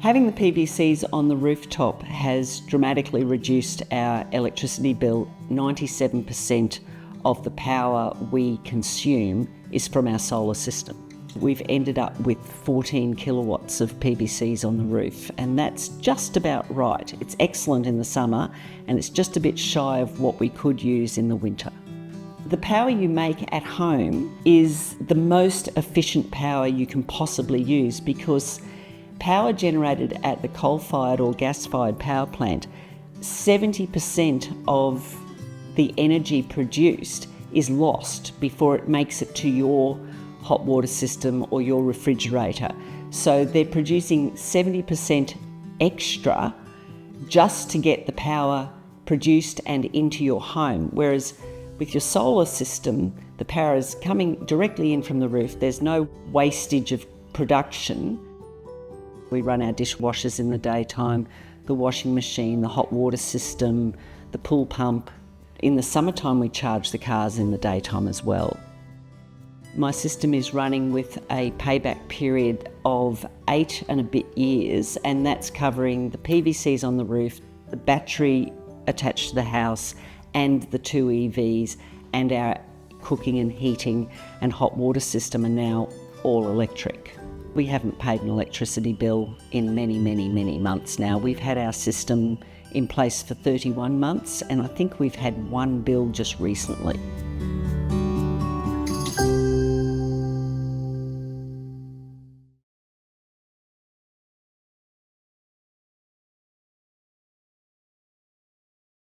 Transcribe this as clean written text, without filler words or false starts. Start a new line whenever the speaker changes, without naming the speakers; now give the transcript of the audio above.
Having the PVCs on the rooftop has dramatically reduced our electricity bill. 97% of the power we consume is from our solar system. We've ended up with 14 kilowatts of PVCs on the roof, and that's just about right. It's excellent in the summer, and it's just a bit shy of what we could use in the winter. The power you make at home is the most efficient power you can possibly use, because power generated at the coal-fired or gas-fired power plant, 70% of the energy produced is lost before it makes it to your hot water system or your refrigerator. So they're producing 70% extra just to get the power produced and into your home. Whereas with your solar system, the power is coming directly in from the roof. There's no wastage of production. We run our dishwashers in the daytime, the washing machine, the hot water system, the pool pump. In the summertime, we charge the cars in the daytime as well. My system is running with a payback period of 8 and a bit years, and that's covering the PVCs on the roof, the battery attached to the house, and the 2 EVs, and our cooking and heating and hot water system are now all electric. We haven't paid an electricity bill in many months now. We've had our system in place for 31 months, and I think we've had one bill just recently.